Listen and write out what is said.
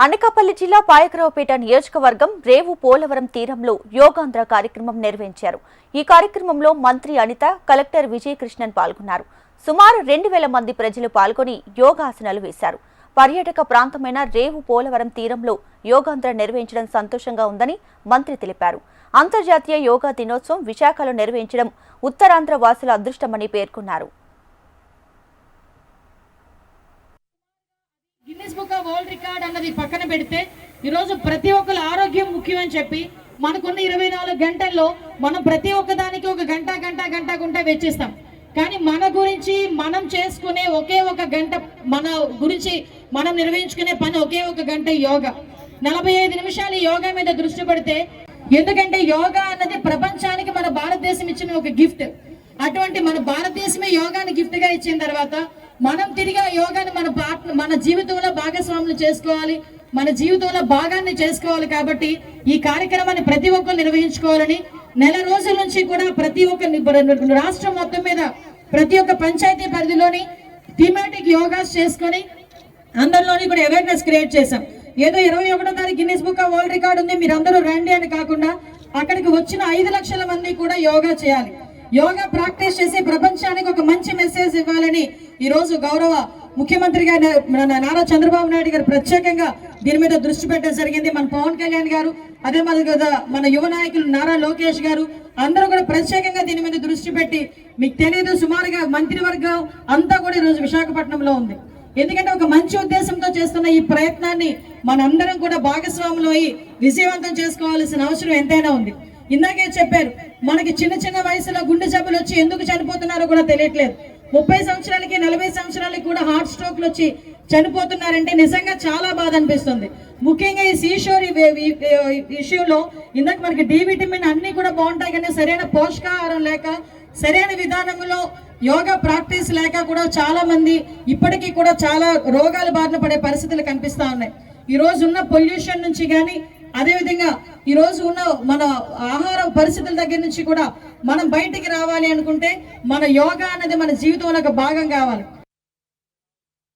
అనకాపల్లి జిల్లా పాయకరావుపేట నియోజకవర్గం రేవు పోలవరం తీరంలో యోగాంధ్ర కార్యక్రమం నిర్వహించారు. ఈ కార్యక్రమంలో మంత్రి అనిత, కలెక్టర్ విజయకృష్ణన్ పాల్గొన్నారు. సుమారు 2000 మంది ప్రజలు పాల్గొని యోగాసనాలు వేశారు. పర్యాటక ప్రాంతమైన రేవు పోలవరం తీరంలో యోగాంధ్ర నిర్వహించడం సంతోషంగా ఉందని మంత్రి తెలిపారు. అంతర్జాతీయ యోగా దినోత్సవం విశాఖలో నిర్వహించడం ఉత్తరాంధ్ర వాసుల అదృష్టమని పేర్కొన్నారు. Guinness book of world record అన్నది పక్కన పెడితే ఈరోజు ప్రతి ఒక్కరి ఆరోగ్యం ముఖ్యమని చెప్పి మనకున్న 24 గంటల్లో మనం ప్రతి ఒక్కదానికి ఒక గంట వెచ్చిస్తాం. కానీ మన గురించి మనం చేసుకునే ఒకే ఒక గంట, మన గురించి మనం నిర్వహించుకునే పని ఒకే ఒక గంట యోగా. 45 నిమిషాలు యోగా మీద దృష్టి పెడితే, ఎందుకంటే యోగా అన్నది ప్రపంచానికి మన భారతదేశం ఇచ్చిన ఒక గిఫ్ట్. అటువంటి మన భారతదేశమే యోగాని గిఫ్ట్ గా ఇచ్చిన తర్వాత మనం తిరిగి ఆ యోగాని మన జీవితంలో భాగస్వాములు చేసుకోవాలి, మన జీవితంలో భాగాన్ని చేసుకోవాలి. కాబట్టి ఈ కార్యక్రమాన్ని ప్రతి ఒక్కరు నిర్వహించుకోవాలని, నెల రోజుల నుంచి కూడా ప్రతి ఒక్క రాష్ట్రం మొత్తం మీద ప్రతి ఒక్క పంచాయతీ పరిధిలోని థీమాటిక్ యోగాస్ చేసుకొని అందరిలోని కూడా అవేర్నెస్ క్రియేట్ చేశాం. ఏదో 21వ తారీఖు Guinness book of world record ఉంది, మీరందరూ రండి అని కాకుండా అక్కడికి వచ్చిన 5 లక్షల మంది కూడా యోగా చేయాలి. యోగా ప్రాక్టీస్ చేసి ప్రపంచానికి ఒక మంచి మెసేజ్ ఇవ్వాలని ఈ రోజు గౌరవ ముఖ్యమంత్రి గారు నారా చంద్రబాబు నాయుడు గారు ప్రత్యేకంగా దీని మీద దృష్టి పెట్టడం జరిగింది. మన పవన్ కళ్యాణ్ గారు, అదే మన యువ నాయకులు నారా లోకేష్ గారు అందరూ కూడా ప్రత్యేకంగా దీని మీద దృష్టి పెట్టి, మీకు తెలియదు సుమారుగా మంత్రివర్గం అంతా కూడా ఈరోజు విశాఖపట్నంలో ఉంది. ఎందుకంటే ఒక మంచి ఉద్దేశంతో చేస్తున్న ఈ ప్రయత్నాన్ని మనందరం కూడా భాగస్వాములు అయ్యి విజయవంతం చేసుకోవాల్సిన అవసరం ఎంతైనా ఉంది. ఇందాకే చెప్పారు, మనకి చిన్న వయసులో గుండె జబ్బులు వచ్చి ఎందుకు చనిపోతున్నారో కూడా తెలియట్లేదు. 30 సంవత్సరాలకి 40 సంవత్సరాలకి కూడా హార్ట్ స్ట్రోక్లు వచ్చి చనిపోతున్నారంటే నిజంగా చాలా బాధ అనిపిస్తుంది. ముఖ్యంగా ఈ సీషోర్ ఇష్యూలో ఇందాక మనకి డి విటమిన్ అన్ని కూడా బాగుంటాయి, కానీ సరైన పోషకాహారం లేక, సరైన విధానంలో యోగా ప్రాక్టీస్ లేక కూడా చాలా మంది ఇప్పటికీ కూడా చాలా రోగాల బారిన పడే పరిస్థితులు కనిపిస్తా ఉన్నాయి. ఈ రోజు ఉన్న పొల్యూషన్ నుంచి కానీ, అదేవిధంగా ఈ రోజు ఉన్న మన ఆహార పరిస్థితుల దగ్గర నుంచి కూడా మనం బయటికి రావాలి అనుకుంటే మన యోగా అనేది మన జీవితంలో ఒక భాగం కావాలి.